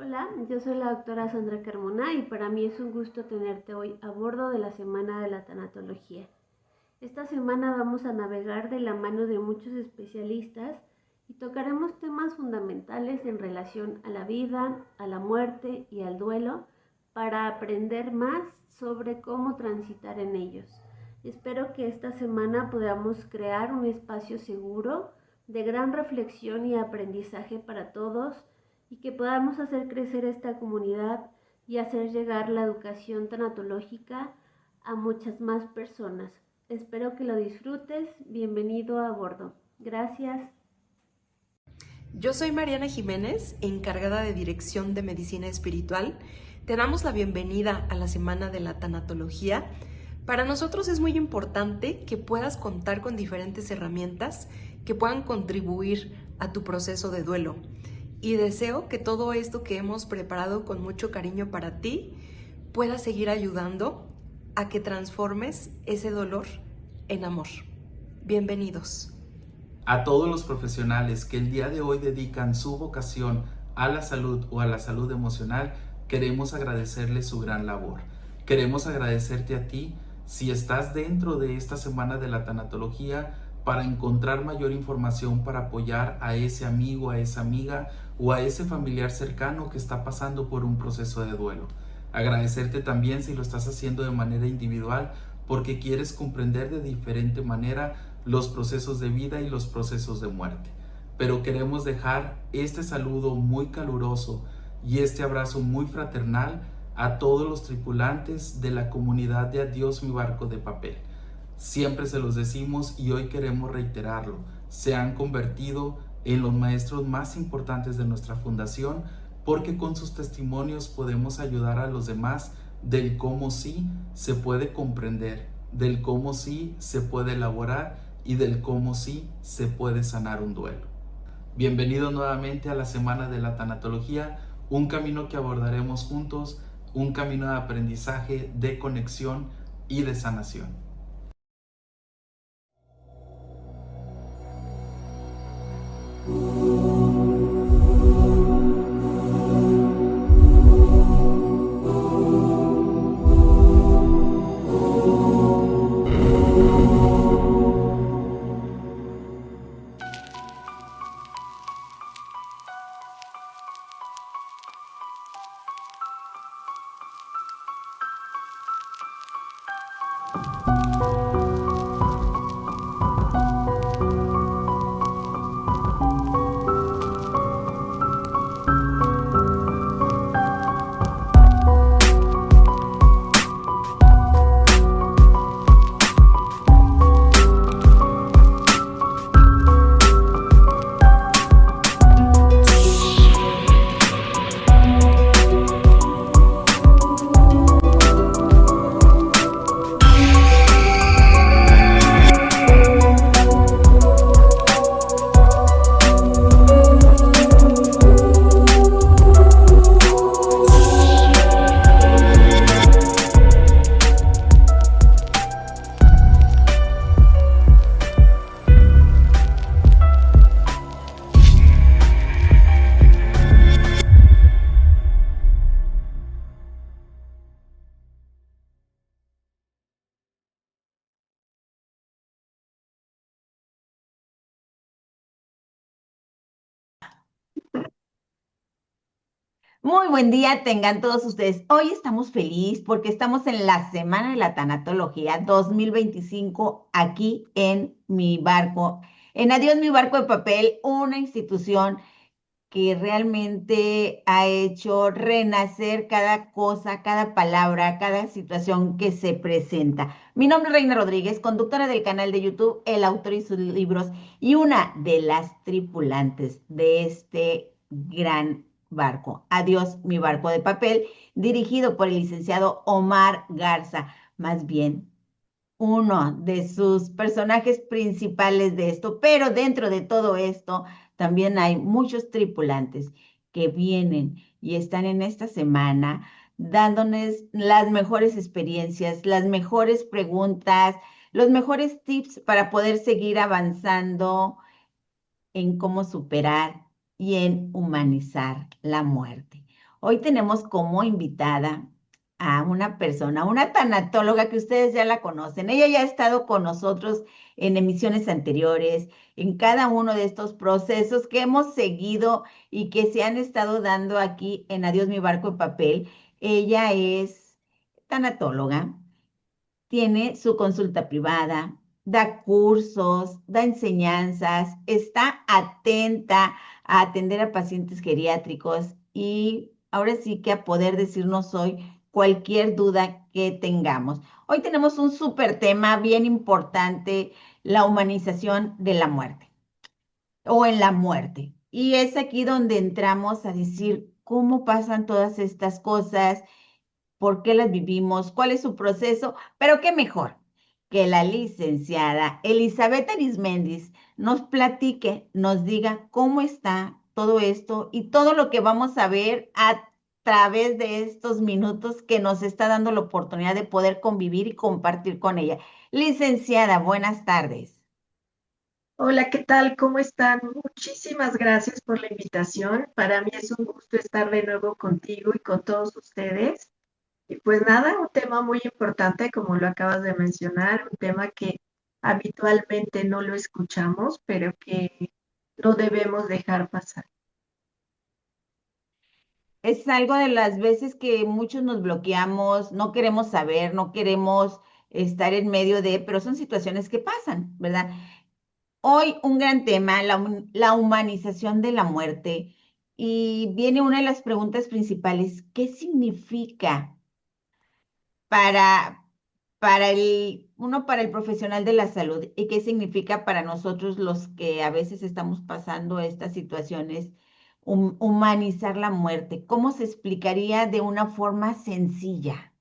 Hola, yo soy la doctora Sandra Carmona y para mí es un gusto tenerte hoy a bordo de la Semana de la Tanatología. Esta semana vamos a navegar de la mano de muchos especialistas y tocaremos temas fundamentales en relación a la vida, a la muerte y al duelo para aprender más sobre cómo transitar en ellos. Espero que esta semana podamos crear un espacio seguro de gran reflexión y aprendizaje para todos y que podamos hacer crecer esta comunidad y hacer llegar la educación tanatológica a muchas más personas. Espero que lo disfrutes. Bienvenido a bordo. Gracias. Yo soy Mariana Jiménez, encargada de Dirección de Medicina Espiritual. Te damos la bienvenida a la Semana de la Tanatología. Para nosotros es muy importante que puedas contar con diferentes herramientas que puedan contribuir a tu proceso de duelo. Y deseo que todo esto que hemos preparado con mucho cariño para ti pueda seguir ayudando a que transformes ese dolor en amor. Bienvenidos. A todos los profesionales que el día de hoy dedican su vocación a la salud o a la salud emocional, queremos agradecerles su gran labor. Queremos agradecerte a ti si estás dentro de esta semana de la tanatología para encontrar mayor información para apoyar a ese amigo, a esa amiga o a ese familiar cercano que está pasando por un proceso de duelo. Agradecerte también si lo estás haciendo de manera individual porque quieres comprender de diferente manera los procesos de vida y los procesos de muerte. Pero queremos dejar este saludo muy caluroso y este abrazo muy fraternal a todos los tripulantes de la comunidad de Adiós mi barco de papel. Siempre se los decimos y hoy queremos reiterarlo. Se han convertido en los maestros más importantes de nuestra fundación porque con sus testimonios podemos ayudar a los demás del cómo sí se puede comprender, del cómo sí se puede elaborar y del cómo sí se puede sanar un duelo. Bienvenido nuevamente a la Semana de la Tanatología, un camino que abordaremos juntos, un camino de aprendizaje, de conexión y de sanación. Muy buen día tengan todos ustedes. Hoy estamos felices porque estamos en la Semana de la Tanatología 2025 aquí en mi barco, en Adiós mi barco de papel, una institución que realmente ha hecho renacer cada cosa, cada palabra, cada situación que se presenta. Mi nombre es Reina Rodríguez, conductora del canal de YouTube El Autor y sus libros y una de las tripulantes de este gran barco. Adiós, mi barco de papel, dirigido por el licenciado Omar Garza, más bien uno de sus personajes principales de esto, pero dentro de todo esto también hay muchos tripulantes que vienen y están en esta semana dándonos las mejores experiencias, las mejores preguntas, los mejores tips para poder seguir avanzando en cómo superar y en humanizar la muerte. Hoy tenemos como invitada a una persona, una tanatóloga que ustedes ya la conocen. Ella ya ha estado con nosotros en emisiones anteriores, en cada uno de estos procesos que hemos seguido y que se han estado dando aquí en Adiós mi barco de papel. Ella es tanatóloga, tiene su consulta privada, da cursos, da enseñanzas, está atenta a atender a pacientes geriátricos y ahora sí que a poder decirnos hoy cualquier duda que tengamos. Hoy tenemos un súper tema bien importante, la humanización de la muerte o en la muerte. Y es aquí donde entramos a decir cómo pasan todas estas cosas, por qué las vivimos, cuál es su proceso, pero qué mejor que la licenciada Elizabeth Arismendis nos platique, nos diga cómo está todo esto y todo lo que vamos a ver a través de estos minutos que nos está dando la oportunidad de poder convivir y compartir con ella. Licenciada, buenas tardes. Hola, ¿qué tal? ¿Cómo están? Muchísimas gracias por la invitación. Para mí es un gusto estar de nuevo contigo y con todos ustedes. Y pues nada, un tema muy importante, como lo acabas de mencionar, un tema que habitualmente no lo escuchamos, pero que no debemos dejar pasar. Es algo de las veces que muchos nos bloqueamos, no queremos saber, no queremos estar en medio de, pero son situaciones que pasan, ¿verdad? Hoy un gran tema, la humanización de la muerte. Y viene una de las preguntas principales, ¿qué significa para, para el profesional de la salud y qué significa para nosotros los que a veces estamos pasando estas situaciones, humanizar la muerte? ¿Cómo se explicaría de una forma sencilla?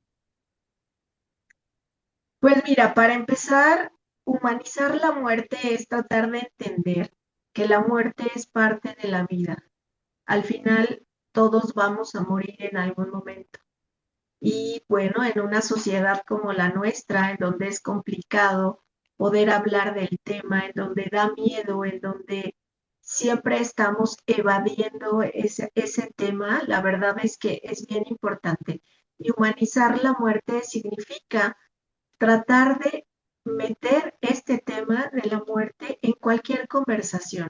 Pues mira, para empezar, humanizar la muerte es tratar de entender que la muerte es parte de la vida. Al final, todos vamos a morir en algún momento. Y bueno, en una sociedad como la nuestra, en donde es complicado poder hablar del tema, en donde da miedo, en donde siempre estamos evadiendo ese tema, la verdad es que es bien importante. Y humanizar la muerte significa tratar de meter este tema de la muerte en cualquier conversación.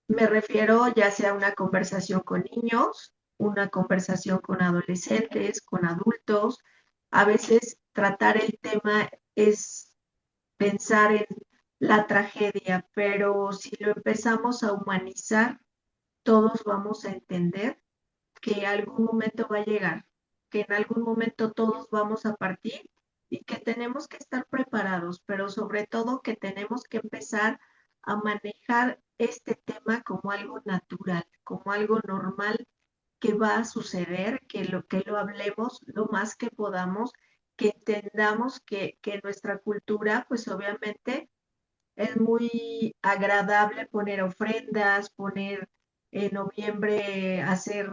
Me refiero ya sea a una conversación con niños, una conversación con adolescentes, con adultos. A veces tratar el tema es pensar en la tragedia, pero si lo empezamos a humanizar, todos vamos a entender que algún momento va a llegar, que en algún momento todos vamos a partir y que tenemos que estar preparados, pero sobre todo que tenemos que empezar a manejar este tema como algo natural, como algo normal que va a suceder, que lo hablemos lo más que podamos, que entendamos que nuestra cultura, pues obviamente es muy agradable poner ofrendas, poner en noviembre, hacer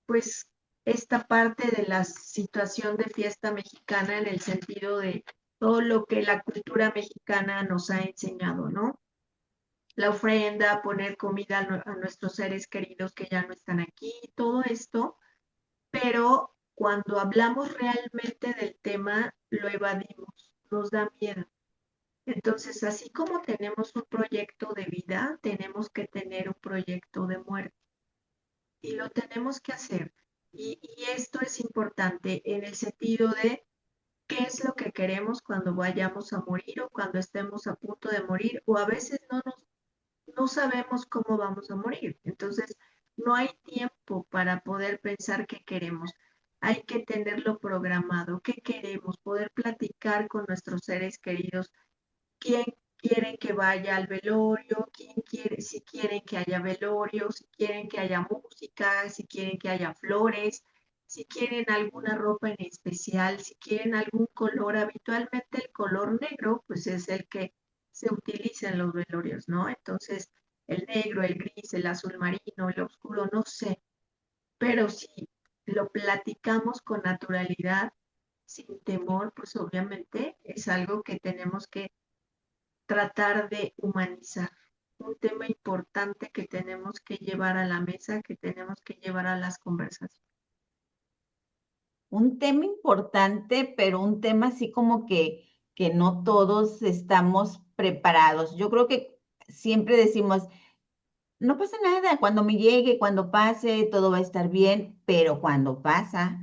pues esta parte de la situación de fiesta mexicana en el sentido de todo lo que la cultura mexicana nos ha enseñado, ¿no? La ofrenda, poner comida a nuestros seres queridos que ya no están aquí, todo esto, pero cuando hablamos realmente del tema, lo evadimos, nos da miedo. Entonces, así como tenemos un proyecto de vida, tenemos que tener un proyecto de muerte y lo tenemos que hacer. Y esto es importante en el sentido de qué es lo que queremos cuando vayamos a morir o cuando estemos a punto de morir o a veces no sabemos cómo vamos a morir. Entonces, no hay tiempo para poder pensar qué queremos. Hay que tenerlo programado, qué queremos, poder platicar con nuestros seres queridos, quién quieren que vaya al velorio, quién quiere, si quieren que haya velorio, si quieren que haya música, si quieren que haya flores, si quieren alguna ropa en especial, si quieren algún color. Habitualmente el color negro, pues es el que se utiliza en los velorios, ¿no? Entonces, el negro, el gris, el azul marino, el oscuro, no sé, pero si lo platicamos con naturalidad, sin temor, pues obviamente es algo que tenemos que tratar de humanizar. Un tema importante que tenemos que llevar a la mesa, que tenemos que llevar a las conversaciones. un tema importante, pero un tema así como que no todos estamos preparados. Yo creo que siempre decimos, no pasa nada, cuando me llegue, cuando pase, todo va a estar bien, pero cuando pasa,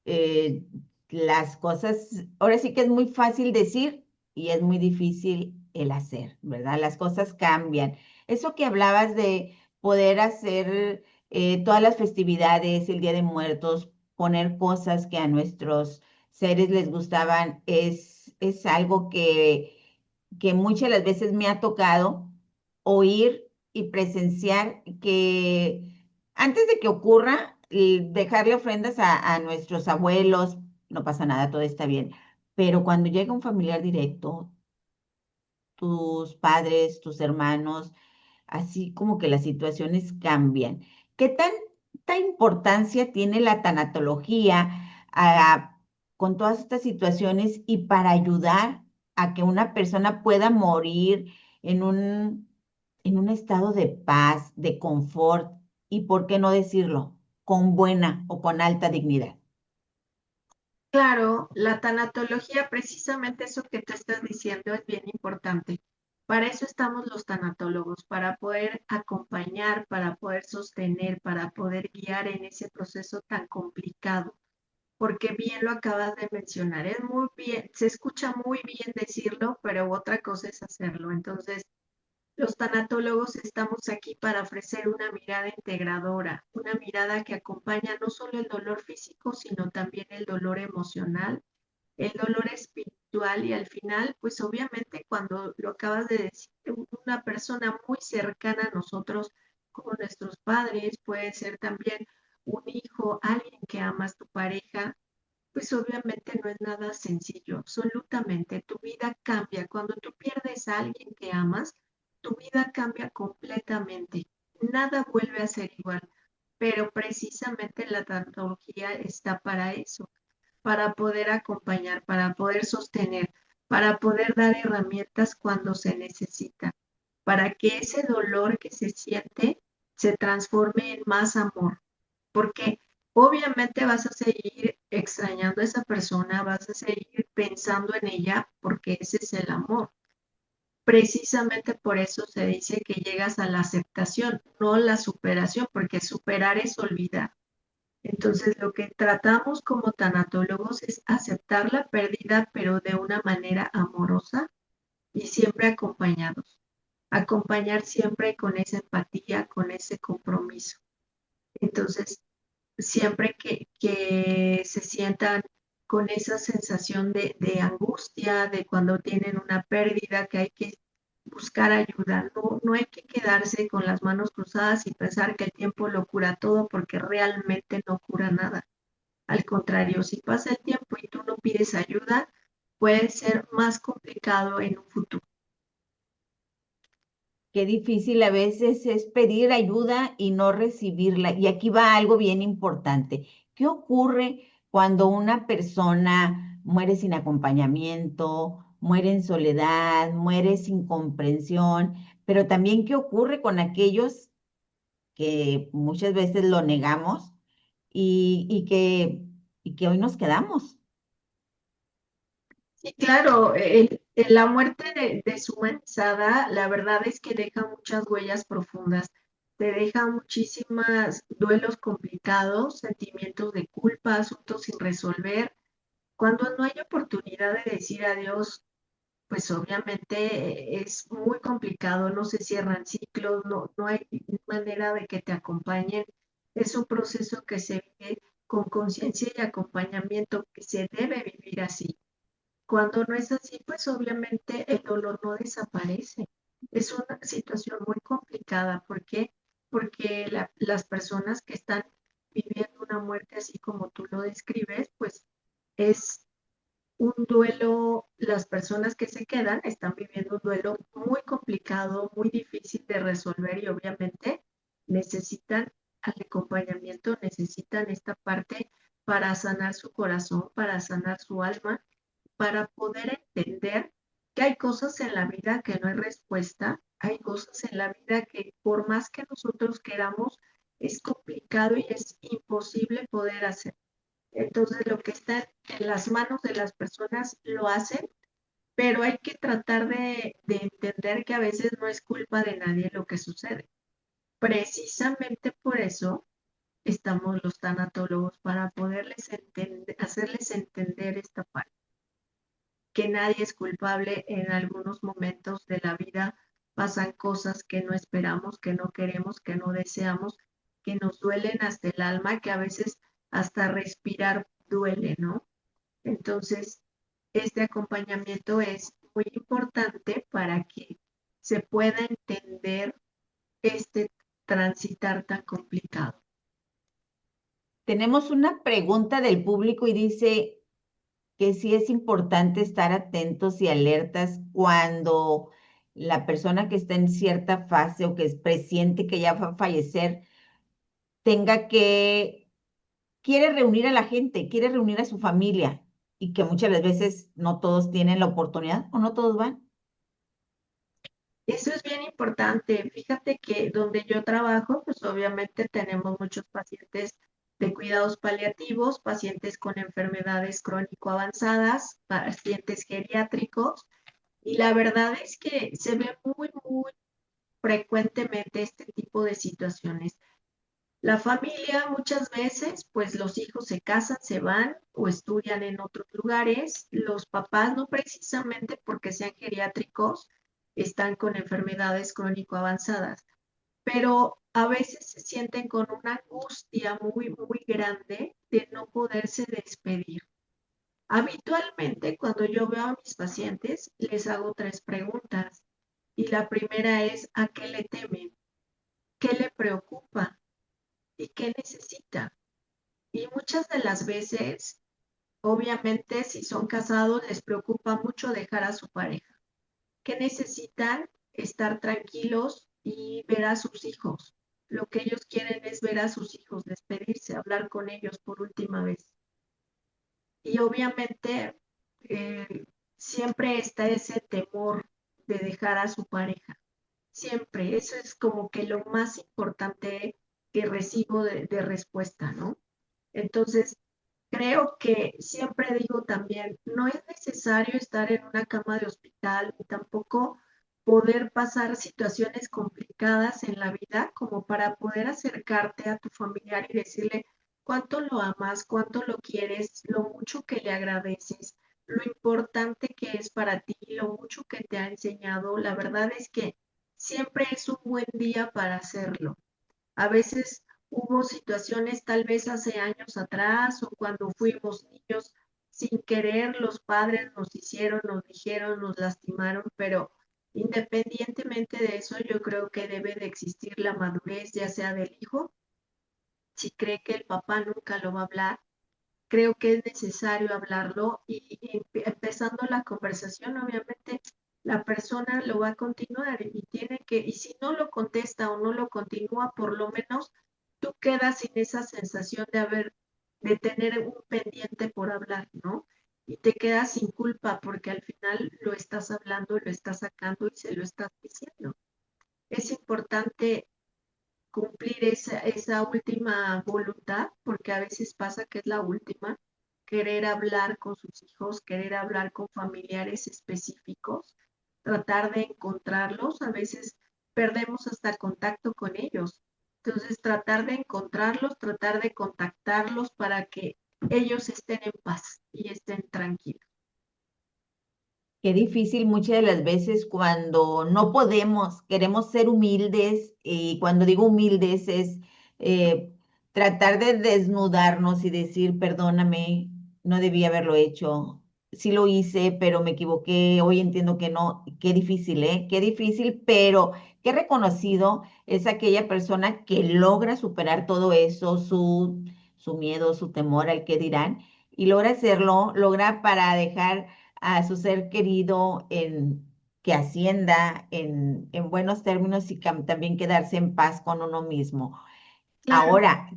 eh, las cosas, ahora sí que es muy fácil decir y es muy difícil el hacer, ¿verdad? Las cosas cambian. Eso que hablabas de poder hacer todas las festividades, el Día de Muertos, poner cosas que a nuestros seres les gustaban, es algo que muchas de las veces me ha tocado oír y presenciar que antes de que ocurra, dejarle ofrendas a nuestros abuelos, no pasa nada, todo está bien. Pero cuando llega un familiar directo, tus padres, tus hermanos, así como que las situaciones cambian. ¿Qué tanta importancia tiene la tanatología con todas estas situaciones y para ayudar a que una persona pueda morir en en un estado de paz, de confort y, por qué no decirlo, con buena o con alta dignidad? Claro, la tanatología, precisamente eso que te estás diciendo, es bien importante. Para eso estamos los tanatólogos, para poder acompañar, para poder sostener, para poder guiar en ese proceso tan complicado. Porque bien lo acabas de mencionar, es muy bien, se escucha muy bien decirlo, pero otra cosa es hacerlo. Entonces, los tanatólogos estamos aquí para ofrecer una mirada integradora, una mirada que acompaña no solo el dolor físico, sino también el dolor emocional, el dolor espiritual y al final, pues obviamente cuando lo acabas de decir, una persona muy cercana a nosotros, como nuestros padres, puede ser también un hijo, alguien que amas, tu pareja, pues obviamente no es nada sencillo, absolutamente. Tu vida cambia. Cuando tú pierdes a alguien que amas, tu vida cambia completamente. Nada vuelve a ser igual. Pero precisamente la tecnología está para eso, para poder acompañar, para poder sostener, para poder dar herramientas cuando se necesita, para que ese dolor que se siente se transforme en más amor, porque obviamente vas a seguir extrañando a esa persona, vas a seguir pensando en ella, porque ese es el amor. Precisamente por eso se dice que llegas a la aceptación, no la superación, porque superar es olvidar. Entonces, lo que tratamos como tanatólogos es aceptar la pérdida, pero de una manera amorosa y siempre acompañados. Acompañar siempre con esa empatía, con ese compromiso. Entonces, siempre que se sientan con esa sensación de angustia, de cuando tienen una pérdida, que hay que buscar ayuda. No, no hay que quedarse con las manos cruzadas y pensar que el tiempo lo cura todo, porque realmente no cura nada. Al contrario, si pasa el tiempo y tú no pides ayuda, puede ser más complicado en un futuro. Qué difícil a veces es pedir ayuda y no recibirla. Y aquí va algo bien importante. ¿Qué ocurre cuando una persona muere sin acompañamiento, muere en soledad, muere sin comprensión? Pero también qué ocurre con aquellos que muchas veces lo negamos y que hoy nos quedamos. Sí, claro, la muerte deshumanizada, la verdad es que deja muchas huellas profundas, te deja muchísimos duelos complicados, sentimientos de culpa, asuntos sin resolver. Cuando no hay oportunidad de decir adiós, pues obviamente es muy complicado, no se cierran ciclos, no hay manera de que te acompañen. Es un proceso que se vive con conciencia y acompañamiento, que se debe vivir así. Cuando no es así, pues obviamente el dolor no desaparece. Es una situación muy complicada. ¿Por qué? Porque las personas que están viviendo una muerte así como tú lo describes, pues es un duelo, las personas que se quedan están viviendo un duelo muy complicado, muy difícil de resolver y obviamente necesitan al acompañamiento, necesitan esta parte para sanar su corazón, para sanar su alma, para poder entender que hay cosas en la vida que no hay respuesta, hay cosas en la vida que por más que nosotros queramos, es complicado y es imposible poder hacer. Entonces, lo que está en las manos de las personas lo hacen, pero hay que tratar de entender que a veces no es culpa de nadie lo que sucede. Precisamente por eso estamos los tanatólogos, para poderles hacerles entender esta parte, que nadie es culpable. En algunos momentos de la vida pasan cosas que no esperamos, que no queremos, que no deseamos, que nos duelen hasta el alma, que a veces hasta respirar duele, ¿no? Entonces, este acompañamiento es muy importante para que se pueda entender este transitar tan complicado. Tenemos una pregunta del público y dice que sí es importante estar atentos y alertas cuando la persona que está en cierta fase o que es presiente que ya va a fallecer tenga que, quiere reunir a la gente, quiere reunir a su familia y que muchas de las veces no todos tienen la oportunidad o no todos van. Eso es bien importante. Fíjate que donde yo trabajo, pues obviamente tenemos muchos pacientes de cuidados paliativos, pacientes con enfermedades crónico avanzadas, pacientes geriátricos, y la verdad es que se ve muy frecuentemente este tipo de situaciones. La familia muchas veces, pues los hijos se casan, se van o estudian en otros lugares. Los papás no precisamente porque sean geriátricos, están con enfermedades crónico avanzadas, pero a veces se sienten con una angustia muy grande de no poderse despedir. Habitualmente, cuando yo veo a mis pacientes, les hago tres preguntas. Y la primera es, ¿a qué le temen? ¿Qué le preocupa? ¿Y qué necesita? Y muchas de las veces, obviamente, si son casados, les preocupa mucho dejar a su pareja. ¿Qué necesitan? Estar tranquilos y ver a sus hijos. Lo que ellos quieren es ver a sus hijos, despedirse, hablar con ellos por última vez. Y obviamente siempre está ese temor de dejar a su pareja. Siempre, eso es como que lo más importante que recibo de respuesta, ¿no? Entonces, creo que siempre digo también, no es necesario estar en una cama de hospital ni tampoco poder pasar situaciones complicadas en la vida como para poder acercarte a tu familiar y decirle cuánto lo amas, cuánto lo quieres, lo mucho que le agradeces, lo importante que es para ti, lo mucho que te ha enseñado. La verdad es que siempre es un buen día para hacerlo. A veces hubo situaciones tal vez hace años atrás o cuando fuimos niños, sin querer los padres nos hicieron, nos dijeron, nos lastimaron, pero independientemente de eso, yo creo que debe de existir la madurez, ya sea del hijo, si cree que el papá nunca lo va a hablar, creo que es necesario hablarlo y empezando la conversación, obviamente la persona lo va a continuar y tiene que, y si no lo contesta o no lo continúa, por lo menos tú quedas sin esa sensación de tener un pendiente por hablar, ¿no? Y te quedas sin culpa porque al final lo estás hablando, lo estás sacando y se lo estás diciendo. Es importante cumplir esa última voluntad, porque a veces pasa que es la última, querer hablar con sus hijos, querer hablar con familiares específicos, tratar de encontrarlos, a veces perdemos hasta contacto con ellos. Entonces, tratar de encontrarlos, tratar de contactarlos para que ellos estén en paz y estén tranquilos. Qué difícil muchas de las veces cuando no podemos, queremos ser humildes y cuando digo humildes es eh, tratar de desnudarnos y decir, perdóname, no debía haberlo hecho, sí lo hice, pero me equivoqué, hoy entiendo que no, qué difícil, ¿eh? Qué difícil, pero qué reconocido es aquella persona que logra superar todo eso, su miedo, su temor al que dirán, y logra hacerlo, logra para dejar a su ser querido que ascienda en buenos términos y también quedarse en paz con uno mismo. Claro, Ahora,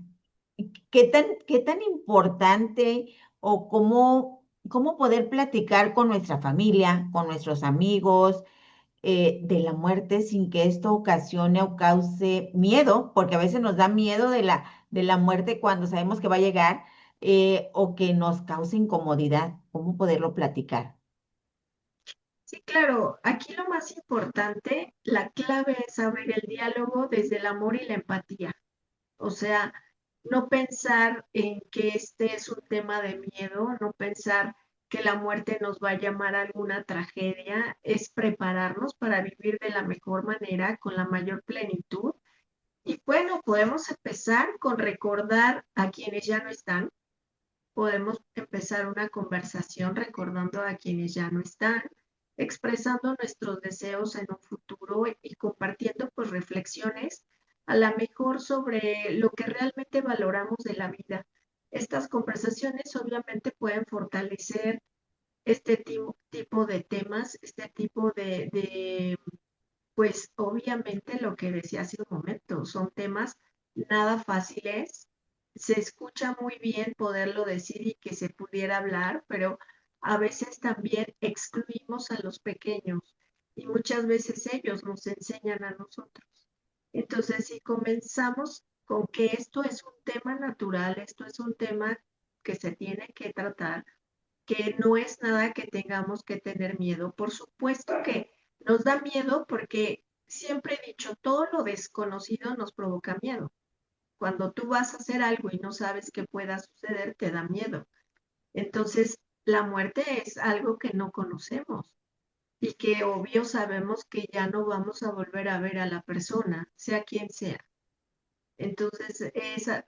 qué tan importante o cómo poder platicar con nuestra familia, con nuestros amigos, de la muerte sin que esto ocasione o cause miedo, porque a veces nos da miedo de la muerte cuando sabemos que va a llegar, o que nos cause incomodidad, ¿cómo poderlo platicar? Sí, claro, aquí lo más importante, la clave es abrir el diálogo desde el amor y la empatía. O sea, no pensar en que este es un tema de miedo, no pensar que la muerte nos va a llamar a alguna tragedia, es prepararnos para vivir de la mejor manera, con la mayor plenitud. Y bueno, podemos empezar con recordar a quienes ya no están, podemos empezar una conversación recordando a quienes ya no están, expresando nuestros deseos en un futuro y compartiendo pues reflexiones a la mejor sobre lo que realmente valoramos de la vida. Estas conversaciones obviamente pueden fortalecer este tipo de temas, este tipo pues obviamente lo que decía hace un momento, son temas nada fáciles. Se escucha muy bien poderlo decir y que se pudiera hablar, pero a veces también excluimos a los pequeños y muchas veces ellos nos enseñan a nosotros. Entonces, si comenzamos con que esto es un tema natural, esto es un tema que se tiene que tratar, que no es nada que tengamos que tener miedo. Por supuesto que nos da miedo porque siempre he dicho, todo lo desconocido nos provoca miedo. Cuando tú vas a hacer algo y no sabes qué pueda suceder, te da miedo. Entonces, la muerte es algo que no conocemos y que obvio sabemos que ya no vamos a volver a ver a la persona, sea quien sea. Entonces,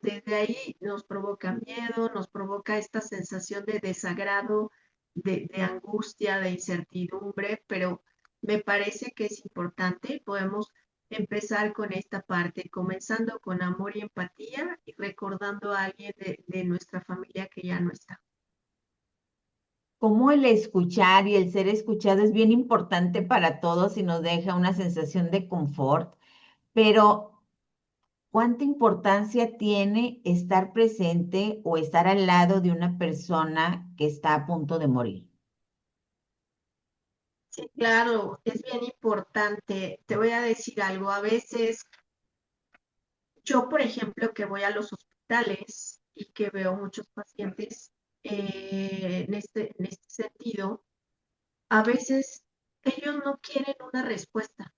desde ahí nos provoca miedo, nos provoca esta sensación de desagrado, de angustia, de incertidumbre, pero me parece que es importante y podemos empezar con esta parte, comenzando con amor y empatía y recordando a alguien de nuestra familia que ya no está. Cómo el escuchar y el ser escuchado es bien importante para todos y nos deja una sensación de confort, pero ¿cuánta importancia tiene estar presente o estar al lado de una persona que está a punto de morir? Sí, claro, es bien importante. Te voy a decir algo. A veces yo, por ejemplo, que voy a los hospitales y que veo muchos pacientes en este sentido, a veces ellos no quieren una respuesta,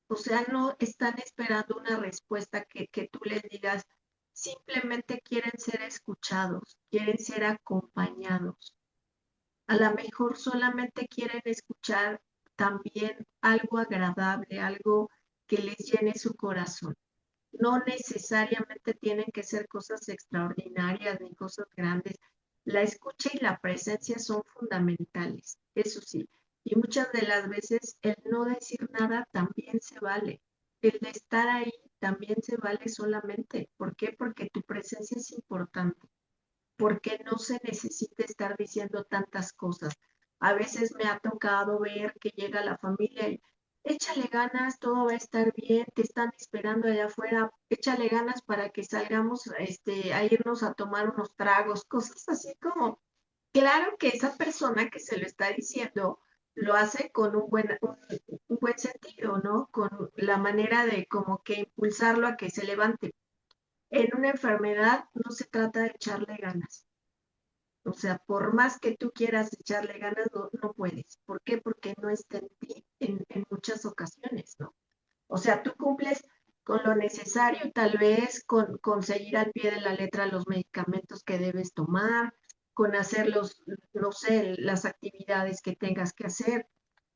o sea, no están esperando una respuesta que tú les digas, simplemente quieren ser escuchados, quieren ser acompañados. A lo mejor solamente quieren escuchar también algo agradable, algo que les llene su corazón. No necesariamente tienen que ser cosas extraordinarias ni cosas grandes. La escucha y la presencia son fundamentales, eso sí. Y muchas de las veces el no decir nada también se vale. El de estar ahí también se vale solamente. ¿Por qué? Porque tu presencia es importante, porque no se necesita estar diciendo tantas cosas. A veces me ha tocado ver que llega la familia y échale ganas, todo va a estar bien, te están esperando allá afuera, échale ganas para que salgamos a irnos a tomar unos tragos, cosas así como, claro que esa persona que se lo está diciendo lo hace con un buen sentido, ¿no? Con la manera de como que impulsarlo a que se levante. En una enfermedad no se trata de echarle ganas. O sea, por más que tú quieras echarle ganas, no puedes. ¿Por qué? Porque no está en ti en muchas ocasiones, ¿no? O sea, tú cumples con lo necesario, tal vez con seguir al pie de la letra los medicamentos que debes tomar, con hacer no sé, las actividades que tengas que hacer.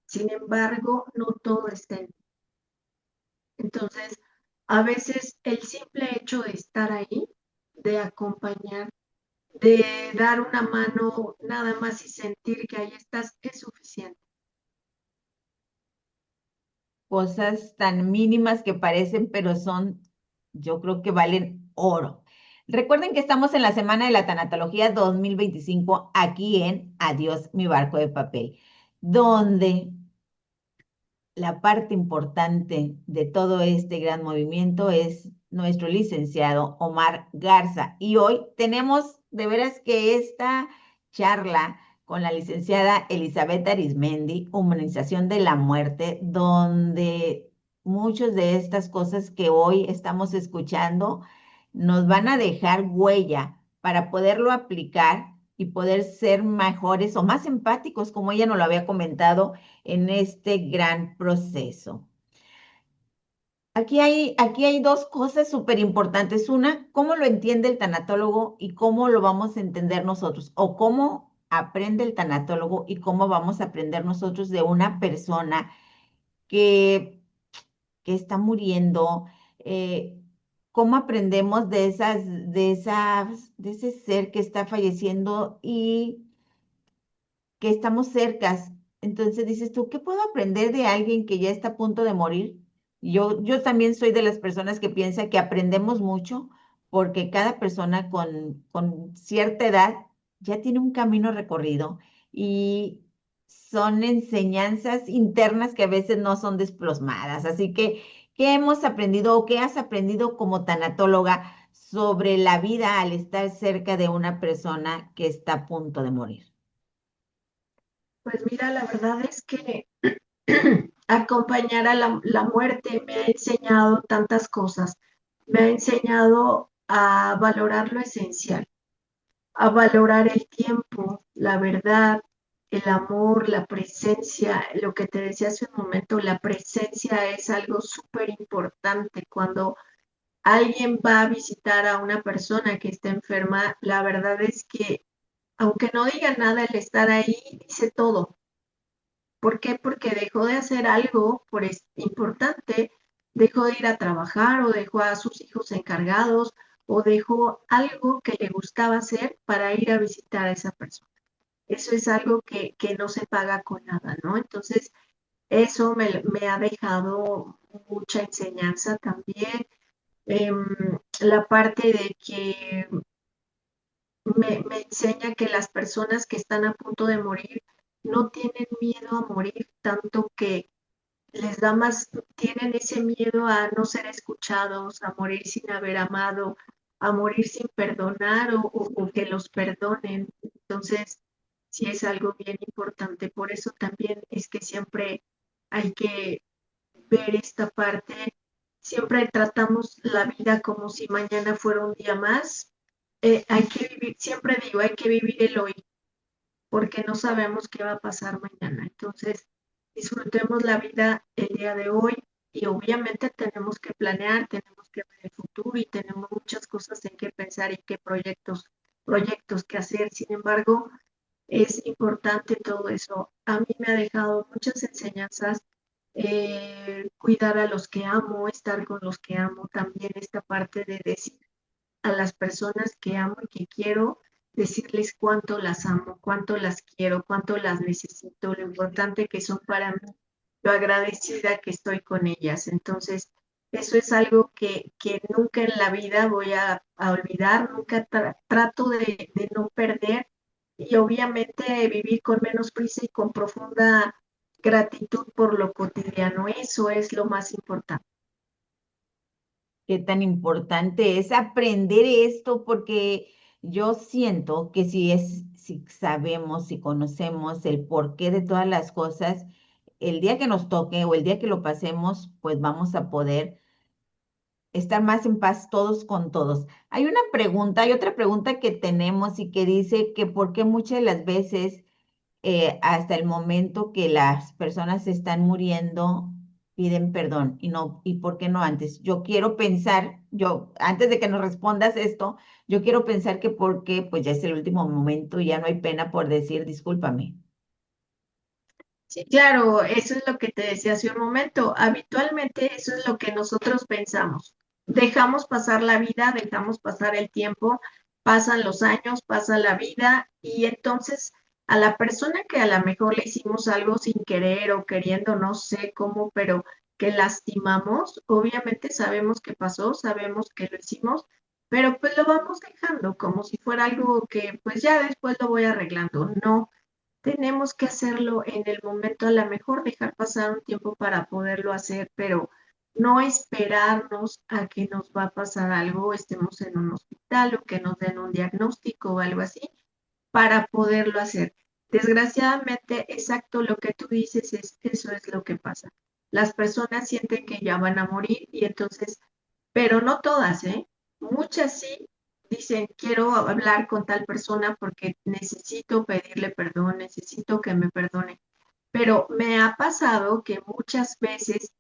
Sin embargo, no todo está en ti. Entonces, a veces el simple hecho de estar ahí, de acompañar, de dar una mano nada más y sentir que ahí estás es suficiente. Cosas tan mínimas que parecen, pero son, yo creo que valen oro. Recuerden que estamos en la Semana de la Tanatología 2025 aquí en Adiós, mi barco de papel, donde la parte importante de todo este gran movimiento es nuestro licenciado Omar Garza. Y hoy tenemos de veras que esta charla con la licenciada Elizabeth Arismendi, Humanización de la Muerte, donde muchas de estas cosas que hoy estamos escuchando nos van a dejar huella para poderlo aplicar y poder ser mejores o más empáticos, como ella nos lo había comentado en este gran proceso. Aquí hay dos cosas súper importantes. Una, cómo lo entiende el tanatólogo y cómo lo vamos a entender nosotros, o cómo aprende el tanatólogo y cómo vamos a aprender nosotros de una persona que, que está muriendo, cómo aprendemos de ese ser que está falleciendo y que estamos cercas. Entonces dices tú, ¿qué puedo aprender de alguien que ya está a punto de morir? Yo también soy de las personas que piensa que aprendemos mucho porque cada persona con cierta edad ya tiene un camino recorrido y son enseñanzas internas que a veces no son desplasmadas. Así que, ¿qué hemos aprendido o qué has aprendido como tanatóloga sobre la vida al estar cerca de una persona que está a punto de morir? Pues mira, la verdad es que acompañar a la muerte me ha enseñado tantas cosas. Me ha enseñado a valorar lo esencial, a valorar el tiempo, la verdad, el amor, la presencia. Lo que te decía hace un momento, la presencia es algo súper importante. Cuando alguien va a visitar a una persona que está enferma, la verdad es que, aunque no diga nada, el estar ahí dice todo. ¿Por qué? Porque dejó de hacer algo importante, dejó de ir a trabajar o dejó a sus hijos encargados o dejó algo que le gustaba hacer para ir a visitar a esa persona. Eso es algo que no se paga con nada, ¿no? Entonces, eso me ha dejado mucha enseñanza también. La parte de que me enseña que las personas que están a punto de morir no tienen miedo a morir, tanto que les da más, tienen ese miedo a no ser escuchados, a morir sin haber amado, a morir sin perdonar o que los perdonen. Entonces, sí es algo bien importante. Por eso también es que siempre hay que ver esta parte. Siempre tratamos la vida como si mañana fuera un día más. Hay que vivir, siempre digo, hay que vivir el hoy, porque no sabemos qué va a pasar mañana. Entonces, disfrutemos la vida el día de hoy y obviamente tenemos que planear, tenemos que ver el futuro y tenemos muchas cosas en que pensar y qué proyectos que hacer. Sin embargo, es importante todo eso. A mí me ha dejado muchas enseñanzas, cuidar a los que amo, estar con los que amo, también esta parte de decir a las personas que amo y que quiero, decirles cuánto las amo, cuánto las quiero, cuánto las necesito, lo importante que son para mí, lo agradecida que estoy con ellas. Entonces, eso es algo que nunca en la vida voy a olvidar, nunca trato de no perder y obviamente vivir con menos prisa y con profunda gratitud por lo cotidiano. Eso es lo más importante. Qué tan importante es aprender esto, porque yo siento que si sabemos, si conocemos el porqué de todas las cosas, el día que nos toque o el día que lo pasemos, pues vamos a poder estar más en paz todos con todos. Hay otra pregunta que tenemos y que dice que por qué muchas de las veces hasta el momento que las personas están muriendo, piden perdón y no, ¿y por qué no antes? Yo quiero pensar, antes de que nos respondas esto, yo quiero pensar que porque pues ya es el último momento y ya no hay pena por decir discúlpame. Sí, claro, eso es lo que te decía hace un momento. Habitualmente eso es lo que nosotros pensamos. Dejamos pasar la vida, dejamos pasar el tiempo, pasan los años, pasa la vida y entonces a la persona que a lo mejor le hicimos algo sin querer o queriendo, no sé cómo, pero que lastimamos, obviamente sabemos que pasó, sabemos que lo hicimos, pero pues lo vamos dejando como si fuera algo que pues ya después lo voy arreglando. No, tenemos que hacerlo en el momento, a lo mejor dejar pasar un tiempo para poderlo hacer, pero no esperarnos a que nos va a pasar algo, estemos en un hospital o que nos den un diagnóstico o algo así, para poderlo hacer. Desgraciadamente, exacto lo que tú dices, eso es lo que pasa. Las personas sienten que ya van a morir y entonces, pero no todas, ¿eh? Muchas sí dicen, quiero hablar con tal persona porque necesito pedirle perdón, necesito que me perdone. Pero me ha pasado que muchas veces,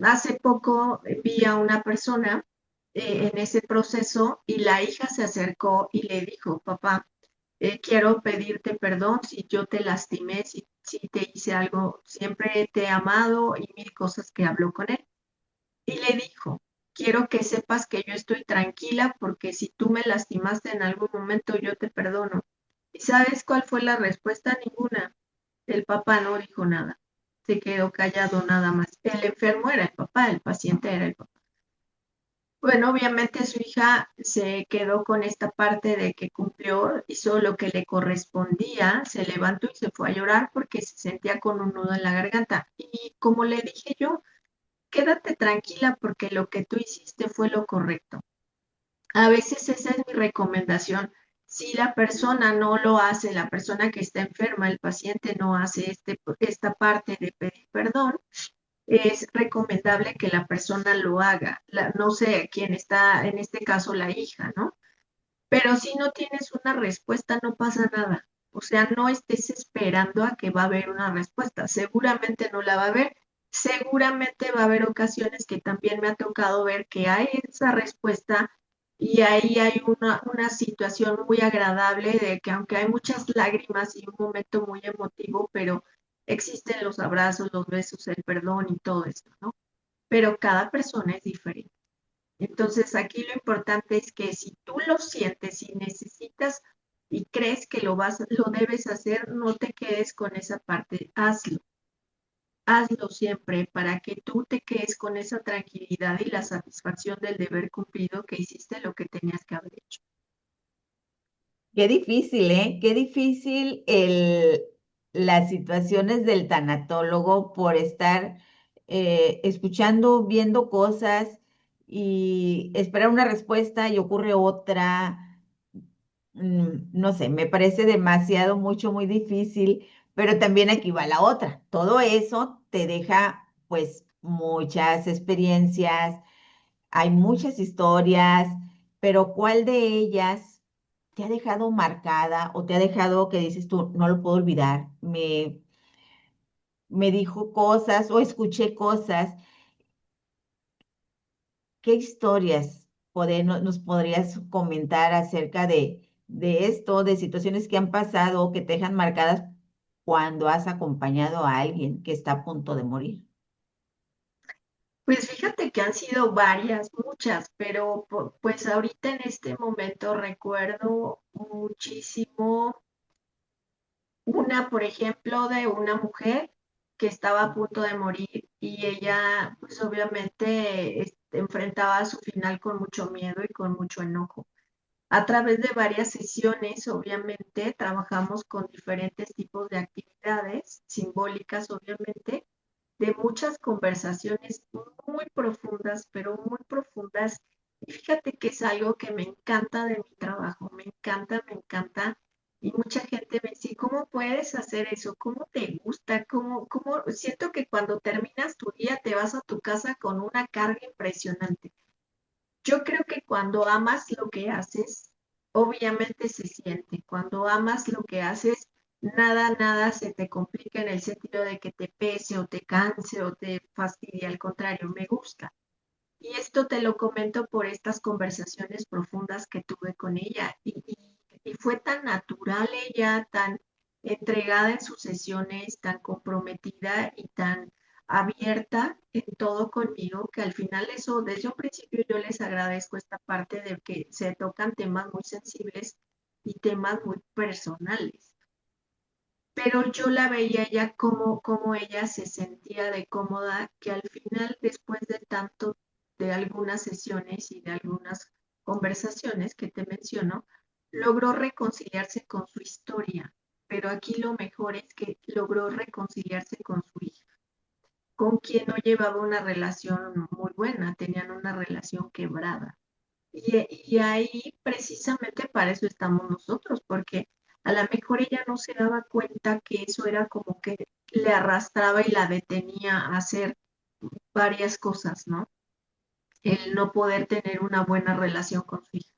hace poco vi a una persona en ese proceso y la hija se acercó y le dijo, papá, quiero pedirte perdón si yo te lastimé, si te hice algo, siempre te he amado y mil cosas que habló con él. Y le dijo, quiero que sepas que yo estoy tranquila porque si tú me lastimaste en algún momento, yo te perdono. ¿Y sabes cuál fue la respuesta? Ninguna. El papá no dijo nada. Se quedó callado nada más. El enfermo era el papá, el paciente era el papá. Bueno, obviamente su hija se quedó con esta parte de que cumplió, hizo lo que le correspondía, se levantó y se fue a llorar porque se sentía con un nudo en la garganta. Y como le dije yo, quédate tranquila porque lo que tú hiciste fue lo correcto. A veces esa es mi recomendación. Si la persona no lo hace, la persona que está enferma, el paciente no hace esta parte de pedir perdón, es recomendable que la persona lo haga. No sé quién está, en este caso la hija, ¿no? Pero si no tienes una respuesta, no pasa nada. O sea, no estés esperando a que va a haber una respuesta. Seguramente no la va a haber. Seguramente va a haber ocasiones que también me ha tocado ver que hay esa respuesta y ahí hay una situación muy agradable de que aunque hay muchas lágrimas y un momento muy emotivo, pero existen los abrazos, los besos, el perdón y todo esto, ¿no? Pero cada persona es diferente. Entonces, aquí lo importante es que si tú lo sientes y necesitas y crees que lo debes hacer, no te quedes con esa parte, hazlo. Hazlo siempre para que tú te quedes con esa tranquilidad y la satisfacción del deber cumplido que hiciste lo que tenías que haber hecho. Qué difícil, ¿eh? Qué difícil las situaciones del tanatólogo por estar escuchando, viendo cosas y esperar una respuesta y ocurre otra. No sé, me parece demasiado, mucho, muy difícil, pero también aquí va la otra. Todo eso te deja pues muchas experiencias, hay muchas historias, pero ¿cuál de ellas te ha dejado marcada o te ha dejado que dices tú, no lo puedo olvidar? Me dijo cosas o escuché cosas. ¿Qué historias nos podrías comentar acerca de esto, de situaciones que han pasado o que te dejan marcadas cuando has acompañado a alguien que está a punto de morir? Pues fíjate que han sido varias, muchas, pero pues ahorita en este momento recuerdo muchísimo una, por ejemplo, de una mujer que estaba a punto de morir y ella, pues obviamente, enfrentaba su final con mucho miedo y con mucho enojo. A través de varias sesiones, obviamente, trabajamos con diferentes tipos de actividades simbólicas, obviamente, de muchas conversaciones muy profundas, pero muy profundas. Y fíjate que es algo que me encanta de mi trabajo, me encanta, me encanta. Y mucha gente me dice, ¿cómo puedes hacer eso? ¿Cómo te gusta? ¿Cómo? Siento que cuando terminas tu día te vas a tu casa con una carga impresionante. Yo creo que cuando amas lo que haces, obviamente se siente. Cuando amas lo que haces, nada se te complica en el sentido de que te pese o te canse o te fastidie. Al contrario, me gusta. Y esto te lo comento por estas conversaciones profundas que tuve con ella. Y fue tan natural ella, tan entregada en sus sesiones, tan comprometida y tan abierta en todo conmigo, que al final eso, desde un principio yo les agradezco esta parte de que se tocan temas muy sensibles y temas muy personales. Pero yo la veía ya como ella se sentía de cómoda, que al final, después de tanto, de algunas sesiones y de algunas conversaciones que te menciono, logró reconciliarse con su historia. Pero aquí lo mejor es que logró reconciliarse con su hija, con quien no llevaba una relación muy buena, tenían una relación quebrada. Y ahí precisamente para eso estamos nosotros, porque a lo mejor ella no se daba cuenta que eso era como que le arrastraba y la detenía a hacer varias cosas, ¿no? el no poder tener una buena relación con su hija.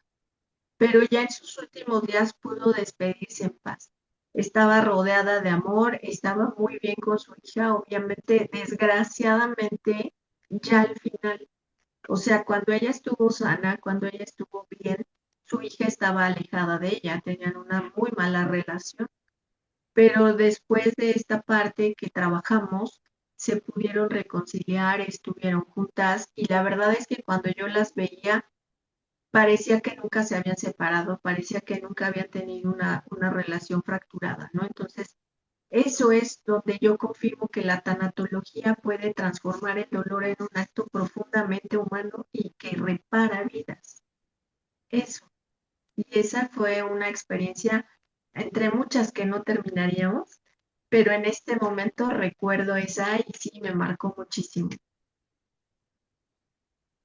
Pero ya en sus últimos días pudo despedirse en paz. Estaba rodeada de amor, estaba muy bien con su hija, obviamente, desgraciadamente, ya al final, o sea, cuando ella estuvo sana, cuando ella estuvo bien, su hija estaba alejada de ella, tenían una muy mala relación, pero después de esta parte que trabajamos, se pudieron reconciliar, estuvieron juntas y la verdad es que cuando yo las veía, parecía que nunca se habían separado, parecía que nunca habían tenido una relación fracturada, ¿no? Entonces, eso es donde yo confirmo que la tanatología puede transformar el dolor en un acto profundamente humano y que repara vidas. Eso. Y esa fue una experiencia entre muchas que no terminaríamos, pero en este momento recuerdo esa y sí me marcó muchísimo.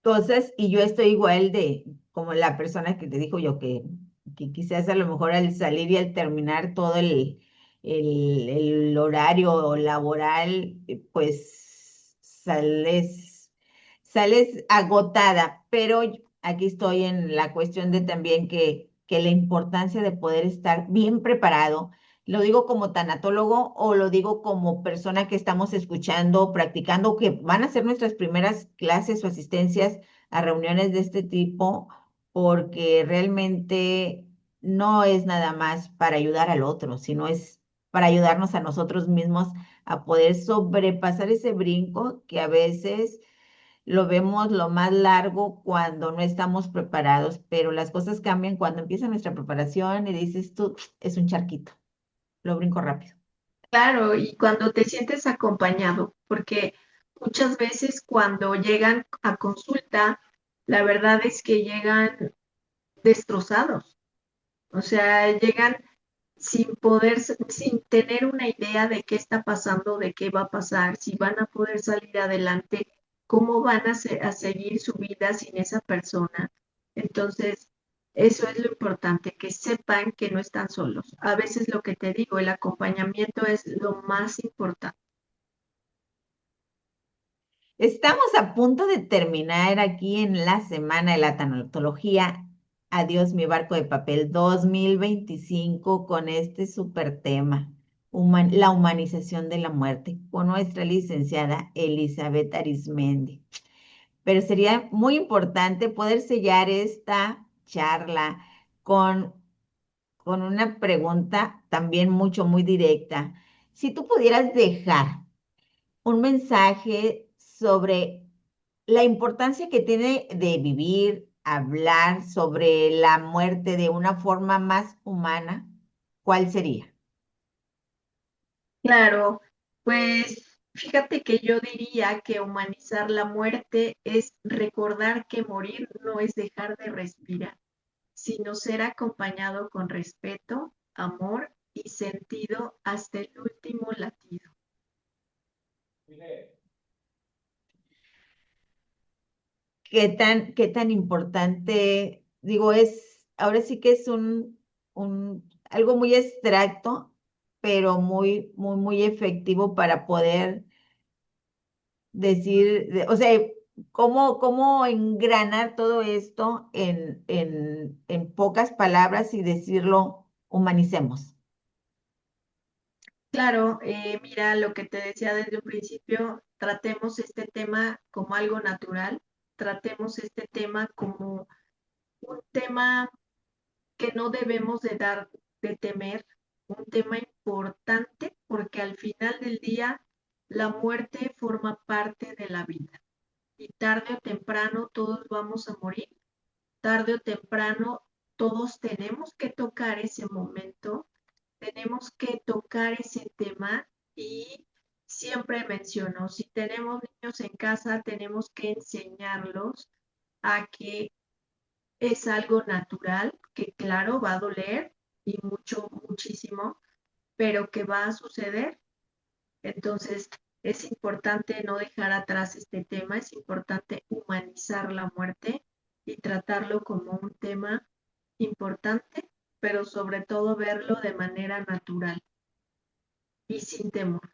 Cosas, y yo estoy igual de como la persona que te dijo yo que quizás a lo mejor al salir y al terminar todo el horario laboral, pues sales agotada, pero aquí estoy en la cuestión de también que la importancia de poder estar bien preparado. Lo digo como tanatólogo o lo digo como persona que estamos escuchando, practicando, que van a ser nuestras primeras clases o asistencias a reuniones de este tipo, porque realmente no es nada más para ayudar al otro, sino es para ayudarnos a nosotros mismos a poder sobrepasar ese brinco que a veces lo vemos lo más largo cuando no estamos preparados, pero las cosas cambian cuando empieza nuestra preparación y dices tú, es un charquito, lo brinco rápido. Claro, y cuando te sientes acompañado, porque muchas veces cuando llegan a consulta, la verdad es que llegan destrozados, o sea, llegan sin poder, sin tener una idea de qué está pasando, de qué va a pasar, si van a poder salir adelante, cómo van a seguir su vida sin esa persona. Entonces, eso es lo importante, que sepan que no están solos. A veces lo que te digo, el acompañamiento es lo más importante. Estamos a punto de terminar aquí en la Semana de la Tanatología. Adiós, mi barco de papel 2025 con este súper tema, la humanización de la muerte, con nuestra licenciada Elizabeth Arizmendi. Pero sería muy importante poder sellar esta charla con, con una pregunta también muy directa. Si tú pudieras dejar un mensaje sobre la importancia que tiene de vivir, hablar sobre la muerte de una forma más humana, ¿cuál sería? Claro, pues fíjate que yo diría que humanizar la muerte es recordar que morir no es dejar de respirar, sino ser acompañado con respeto, amor y sentido hasta el último latido. Qué tan importante, digo, ahora sí que es algo muy abstracto, pero muy efectivo para poder decir, o sea, cómo engranar todo esto en pocas palabras y decirlo, humanicemos. Claro, mira lo que te decía desde un principio, tratemos este tema como algo natural, tratemos este tema como un tema que no debemos de dar de temer, un tema importante porque al final del día la muerte forma parte de la vida y tarde o temprano todos vamos a morir, tarde o temprano todos tenemos que tocar ese momento, tenemos que tocar ese tema y siempre menciono, si tenemos niños en casa, tenemos que enseñarlos a que es algo natural, que claro, va a doler y mucho, muchísimo, pero que va a suceder. Entonces, es importante no dejar atrás este tema, es importante humanizar la muerte y tratarlo como un tema importante, pero sobre todo verlo de manera natural y sin temor.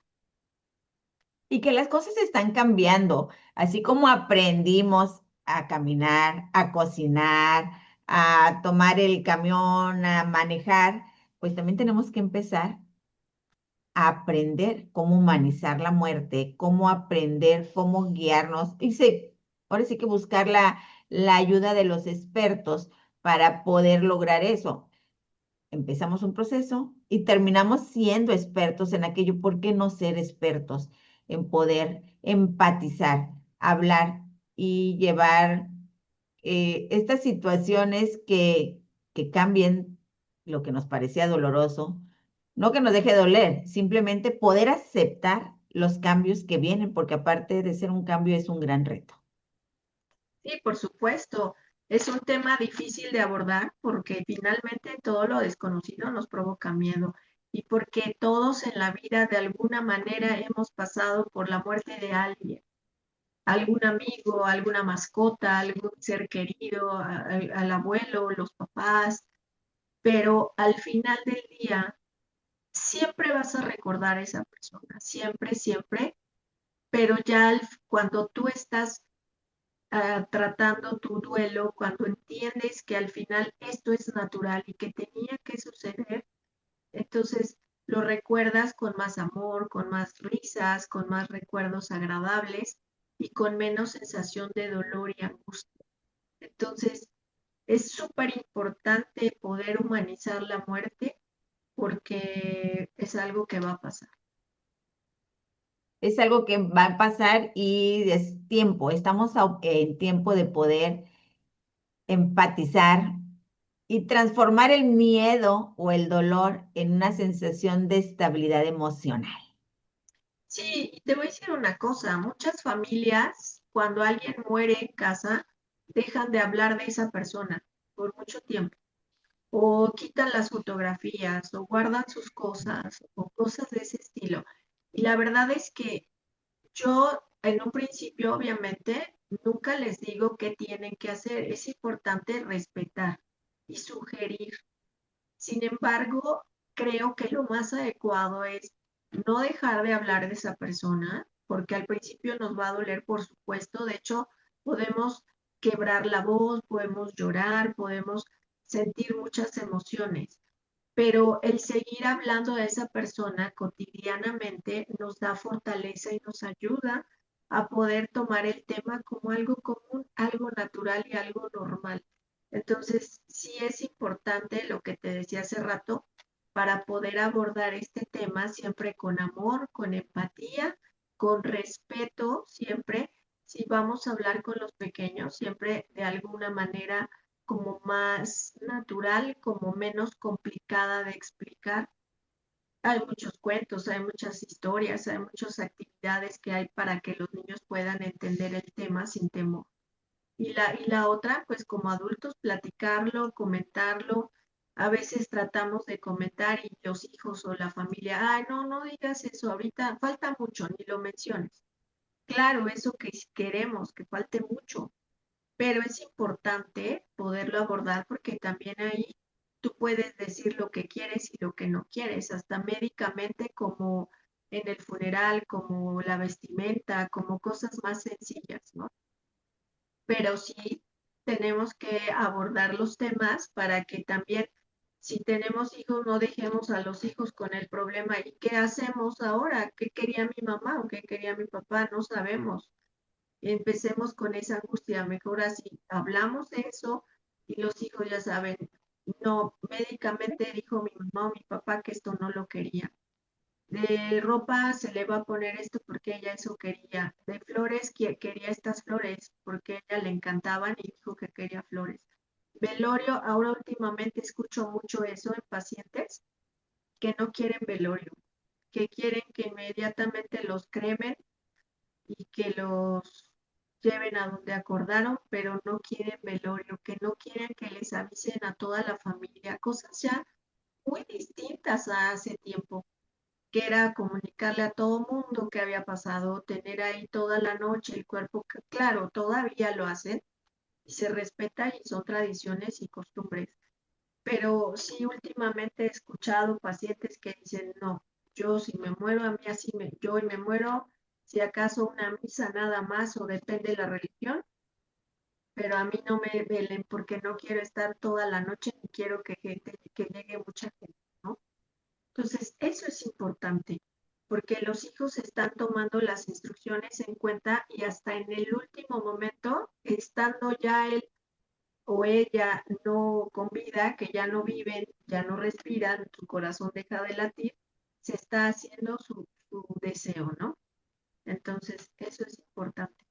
Y que las cosas están cambiando, así como aprendimos a caminar, a cocinar, a tomar el camión, a manejar, pues también tenemos que empezar a aprender cómo humanizar la muerte, cómo aprender, cómo guiarnos. Ahora sí que buscar la ayuda de los expertos para poder lograr eso. Empezamos un proceso y terminamos siendo expertos en aquello. ¿Por qué no ser expertos en poder empatizar, hablar y llevar estas situaciones que cambien lo que nos parecía doloroso? No que nos deje doler, simplemente poder aceptar los cambios que vienen, porque aparte de ser un cambio es un gran reto. Sí, por supuesto. Es un tema difícil de abordar porque finalmente todo lo desconocido nos provoca miedo y porque todos en la vida de alguna manera hemos pasado por la muerte de alguien, algún amigo, alguna mascota, algún ser querido, al abuelo, los papás, pero al final del día siempre vas a recordar a esa persona, siempre, siempre, pero ya cuando tú estás tratando tu duelo, cuando entiendes que al final esto es natural y que tenía que suceder, entonces lo recuerdas con más amor, con más risas, con más recuerdos agradables y con menos sensación de dolor y angustia. Entonces, es súper importante poder humanizar la muerte porque es algo que va a pasar. Es algo que va a pasar y es tiempo, estamos en tiempo de poder empatizar y transformar el miedo o el dolor en una sensación de estabilidad emocional. Sí, y te voy a decir una cosa, muchas familias, cuando alguien muere en casa, dejan de hablar de esa persona por mucho tiempo, o quitan las fotografías, o guardan sus cosas, o cosas de ese estilo. Y la verdad es que yo, en un principio, obviamente, nunca les digo qué tienen que hacer. Es importante respetar y sugerir. Sin embargo, creo que lo más adecuado es no dejar de hablar de esa persona, porque al principio nos va a doler, por supuesto. De hecho, podemos quebrar la voz, podemos llorar, podemos sentir muchas emociones, pero el seguir hablando de esa persona cotidianamente nos da fortaleza y nos ayuda a poder tomar el tema como algo común, algo natural y algo normal. Entonces, sí es importante lo que te decía hace rato para poder abordar este tema siempre con amor, con empatía, con respeto, siempre. Si vamos a hablar con los pequeños, siempre de alguna manera como más natural, como menos complicada de explicar. Hay muchos cuentos, hay muchas historias, hay muchas actividades que hay para que los niños puedan entender el tema sin temor. Y la otra, pues como adultos, platicarlo, comentarlo. A veces tratamos de comentar y los hijos o la familia, ay, no, no digas eso, ahorita falta mucho, ni lo menciones. Claro, eso que queremos, que falte mucho, pero es importante poderlo abordar porque también ahí tú puedes decir lo que quieres y lo que no quieres, hasta médicamente como en el funeral, como la vestimenta, como cosas más sencillas, ¿no? Pero sí tenemos que abordar los temas para que también, si tenemos hijos, no dejemos a los hijos con el problema. ¿Y qué hacemos ahora? ¿Qué quería mi mamá o qué quería mi papá? No sabemos. Empecemos con esa angustia. Mejor así hablamos de eso y los hijos ya saben, no, médicamente dijo mi mamá o mi papá que esto no lo quería. De ropa se le va a poner esto porque ella eso quería. De flores quería estas flores porque a ella le encantaban y dijo que quería flores. Velorio, ahora últimamente escucho mucho eso en pacientes que no quieren velorio, que quieren que inmediatamente los cremen y que los lleven a donde acordaron, pero no quieren velorio, que no quieren que les avisen a toda la familia, cosas ya muy distintas a hace tiempo, que era comunicarle a todo mundo qué había pasado, tener ahí toda la noche el cuerpo, que, claro, todavía lo hacen y se respeta y son tradiciones y costumbres, pero sí últimamente he escuchado pacientes que dicen, no, yo si me muero, a mí así yo y me muero, si acaso una misa nada más o depende de la religión, pero a mí no me velen porque no quiero estar toda la noche ni quiero que llegue mucha gente, ¿no? Entonces, eso es importante, porque los hijos están tomando las instrucciones en cuenta y hasta en el último momento, estando ya él o ella no con vida, que ya no viven, ya no respiran, su corazón deja de latir, se está haciendo su deseo, ¿no? Entonces, eso es importante.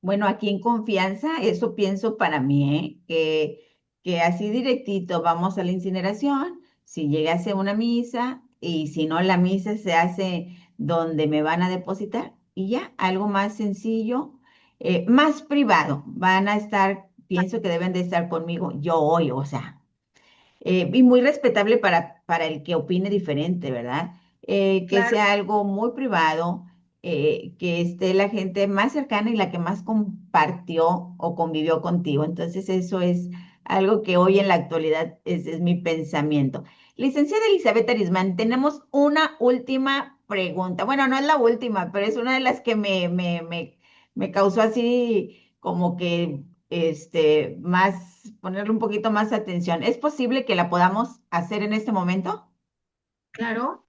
Bueno, aquí en confianza, eso pienso para mí, ¿eh? Que así directito vamos a la incineración, si llegase una misa y si no, la misa se hace donde me van a depositar y ya, algo más sencillo, más privado. Van a estar, pienso que deben de estar conmigo yo hoy, o sea, y muy respetable para el que opine diferente, ¿verdad? Que Claro, sea algo muy privado, que esté la gente más cercana y la que más compartió o convivió contigo. Entonces, eso es algo que hoy en la actualidad es mi pensamiento. Licenciada Elizabeth Arismán, tenemos una última pregunta. Bueno, no es la última, pero es una de las que me causó así como que ponerle un poquito más atención. ¿Es posible que la podamos hacer en este momento? claro,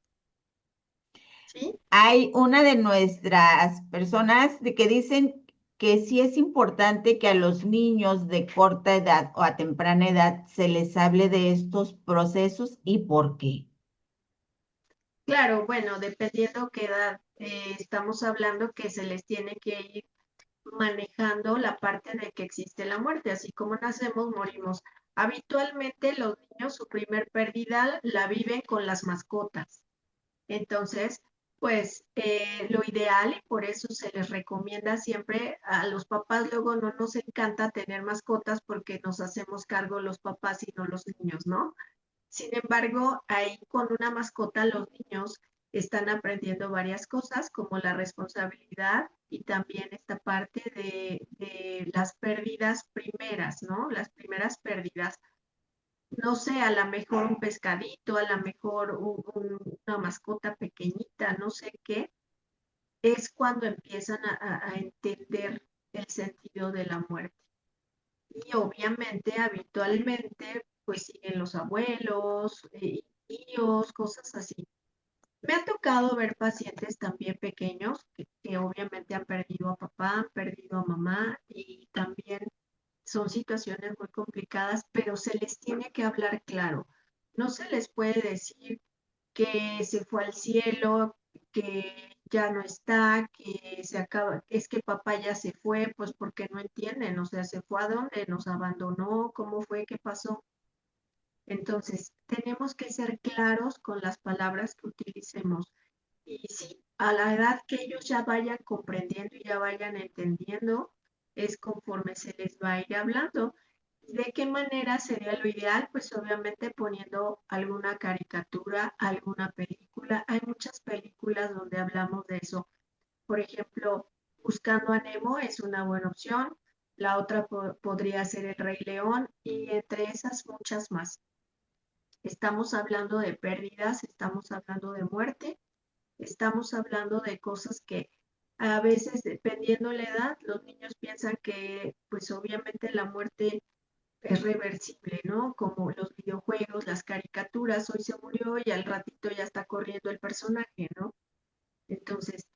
sí. Hay una de nuestras personas que dicen que sí es importante que a los niños de corta edad o a temprana edad se les hable de estos procesos y por qué. Claro, bueno, dependiendo qué edad estamos hablando, que se les tiene que ir manejando la parte de que existe la muerte, así como nacemos, morimos. Habitualmente los niños su primer pérdida la viven con las mascotas. Entonces, pues lo ideal y por eso se les recomienda siempre a los papás, luego no nos encanta tener mascotas porque nos hacemos cargo los papás y no los niños, ¿no? Sin embargo, ahí con una mascota los niños están aprendiendo varias cosas como la responsabilidad y también esta parte de las pérdidas primeras, ¿no? Las primeras pérdidas. No sé, a lo mejor un pescadito, a lo mejor una mascota pequeñita, no sé qué, es cuando empiezan a entender el sentido de la muerte. Y obviamente, habitualmente, pues siguen los abuelos, tíos, cosas así. Me ha tocado ver pacientes también pequeños que obviamente han perdido a papá, han perdido a mamá y también son situaciones muy complicadas, pero se les tiene que hablar claro. No se les puede decir que se fue al cielo, que ya no está, que se acaba, es que papá ya se fue, pues porque no entienden, o sea, se fue a dónde, nos abandonó, cómo fue, qué pasó. Entonces, tenemos que ser claros con las palabras que utilicemos. Y sí, a la edad que ellos ya vayan comprendiendo y ya vayan entendiendo, es conforme se les va a ir hablando. ¿De qué manera sería lo ideal? Pues obviamente poniendo alguna caricatura, alguna película. Hay muchas películas donde hablamos de eso. Por ejemplo, Buscando a Nemo es una buena opción. La otra podría ser El Rey León y entre esas muchas más. Estamos hablando de pérdidas, estamos hablando de muerte, estamos hablando de cosas que a veces, dependiendo la edad, los niños piensan que, pues obviamente la muerte es reversible, ¿no? Como los videojuegos, las caricaturas, hoy se murió y al ratito ya está corriendo el personaje, ¿no? Entonces,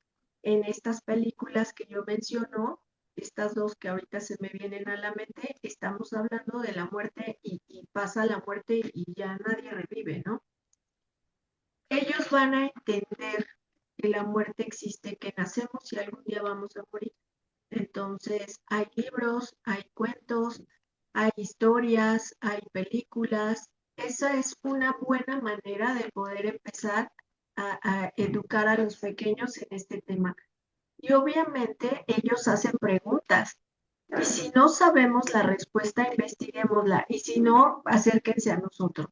en estas películas que yo menciono, estas dos que ahorita se me vienen a la mente, estamos hablando de la muerte y pasa la muerte y ya nadie revive, ¿no? Ellos van a entender que la muerte existe, que nacemos y algún día vamos a morir. Entonces, hay libros, hay cuentos, hay historias, hay películas. Esa es una buena manera de poder empezar a educar a los pequeños en este tema. Y obviamente ellos hacen preguntas. Y si no sabemos la respuesta, investiguémosla. Y si no, acérquense a nosotros,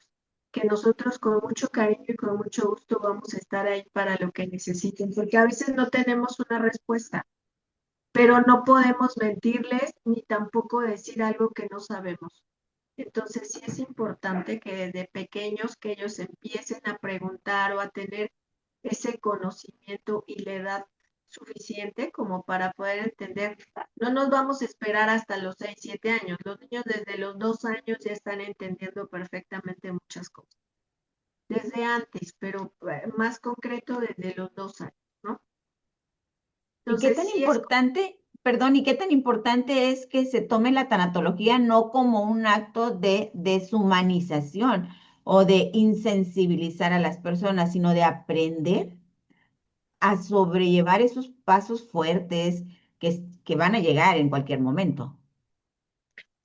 que nosotros con mucho cariño y con mucho gusto vamos a estar ahí para lo que necesiten, porque a veces no tenemos una respuesta, pero no podemos mentirles ni tampoco decir algo que no sabemos. Entonces sí es importante que desde pequeños que ellos empiecen a preguntar o a tener ese conocimiento y la edad suficiente como para poder entender. No nos vamos a esperar hasta los 6, 7 años. Los niños desde los 2 años ya están entendiendo perfectamente muchas cosas. Desde antes, pero más concreto desde los 2 años, ¿no? ¿Y qué Entonces, tan sí es, importante, perdón, y qué tan importante es que se tome la tanatología no como un acto de deshumanización o de insensibilizar a las personas, sino de aprender a sobrellevar esos pasos fuertes que van a llegar en cualquier momento?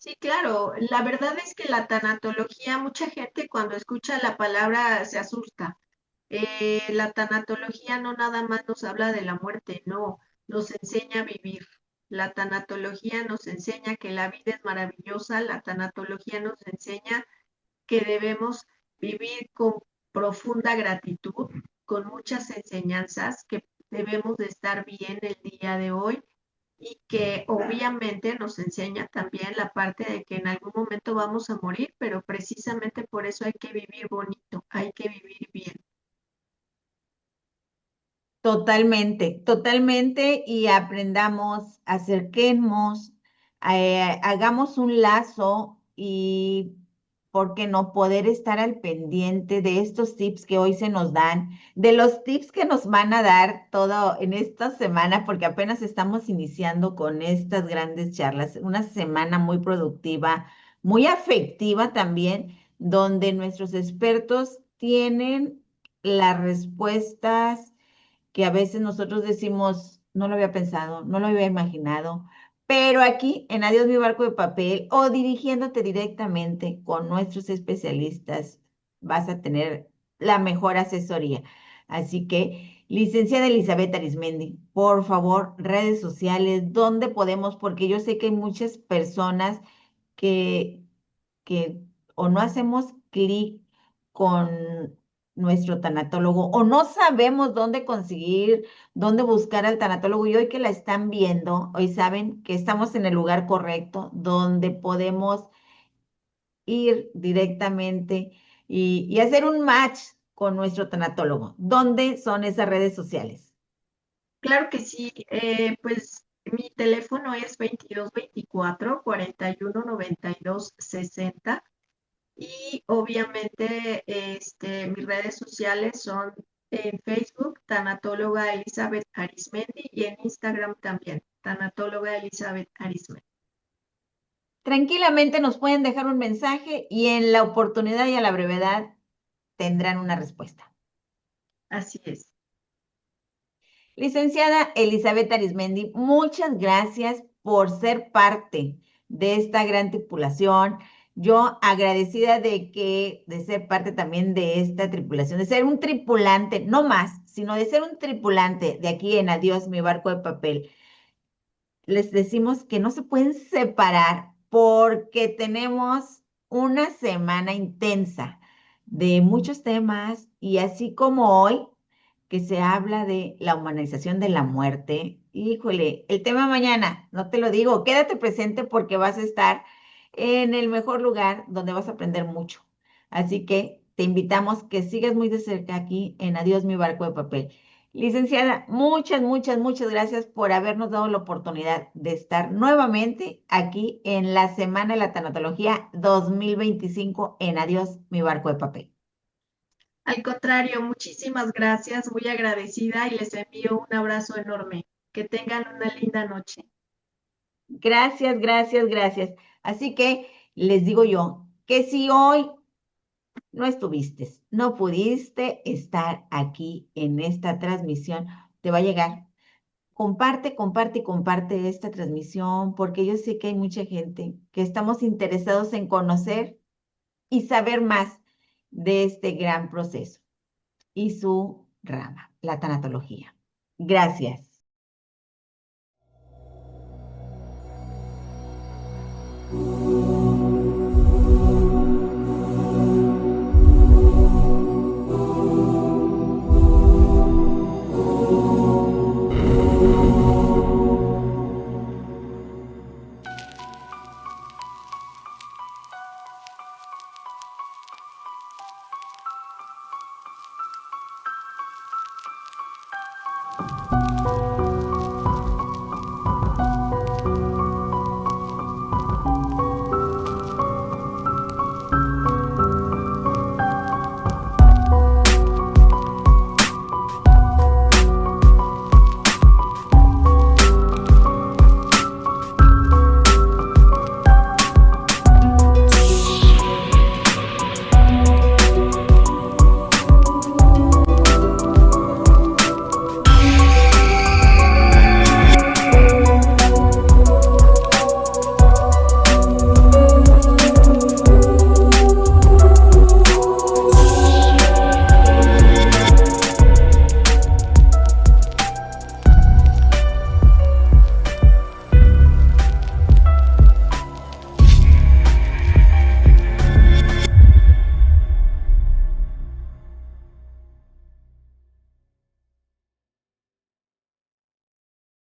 sí, claro. La verdad es que la tanatología, mucha gente cuando escucha la palabra se asusta. La tanatología no nada más nos habla de la muerte, no, nos enseña a vivir. La tanatología nos enseña que la vida es maravillosa, la tanatología nos enseña que debemos vivir con profunda gratitud, con muchas enseñanzas, que debemos de estar bien el día de hoy y que obviamente nos enseña también la parte de que en algún momento vamos a morir, pero precisamente por eso hay que vivir bonito, hay que vivir bien. Totalmente, totalmente, y aprendamos, acerquemos, hagamos un lazo y, ¿por qué no poder estar al pendiente de estos tips que hoy se nos dan, de los tips que nos van a dar todo en esta semana, porque apenas estamos iniciando con estas grandes charlas, una semana muy productiva, muy afectiva también, donde nuestros expertos tienen las respuestas que a veces nosotros decimos, no lo había pensado, no lo había imaginado, pero aquí en Adiós mi barco de papel o dirigiéndote directamente con nuestros especialistas, vas a tener la mejor asesoría. Así que, licenciada Elizabeth Arismendi, por favor, redes sociales, ¿dónde podemos? Porque yo sé que hay muchas personas que que o no hacemos clic con nuestro tanatólogo o no sabemos dónde conseguir, dónde buscar al tanatólogo y hoy que la están viendo, hoy saben que estamos en el lugar correcto donde podemos ir directamente y hacer un match con nuestro tanatólogo. ¿Dónde son esas redes sociales? Claro que sí, pues mi teléfono es 22 24 41 92 60 y obviamente mis redes sociales son en Facebook, Tanatóloga Elizabeth Arismendi y en Instagram también, Tanatóloga Elizabeth Arismendi. Tranquilamente nos pueden dejar un mensaje y en la oportunidad y a la brevedad tendrán una respuesta. Así es. Licenciada Elizabeth Arismendi, muchas gracias por ser parte de esta gran tripulación. Yo agradecida de ser parte también de esta tripulación, de ser un tripulante, no más, sino de ser un tripulante de aquí en Adiós, mi barco de papel. Les decimos que no se pueden separar porque tenemos una semana intensa de muchos temas y así como hoy que se habla de la humanización de la muerte, híjole, el tema mañana, no te lo digo, quédate presente porque vas a estar en el mejor lugar donde vas a aprender mucho. Así que te invitamos que sigas muy de cerca aquí en Adiós, mi barco de papel. Licenciada, muchas, muchas, muchas gracias por habernos dado la oportunidad de estar nuevamente aquí en la Semana de la Tanatología 2025 en Adiós, mi barco de papel. Al contrario, muchísimas gracias, muy agradecida y les envío un abrazo enorme. Que tengan una linda noche. Gracias, gracias, gracias. Así que les digo yo que si hoy no estuviste, no pudiste estar aquí en esta transmisión, te va a llegar. Comparte, comparte y comparte esta transmisión porque yo sé que hay mucha gente que estamos interesados en conocer y saber más de este gran proceso y su rama, la tanatología. Gracias.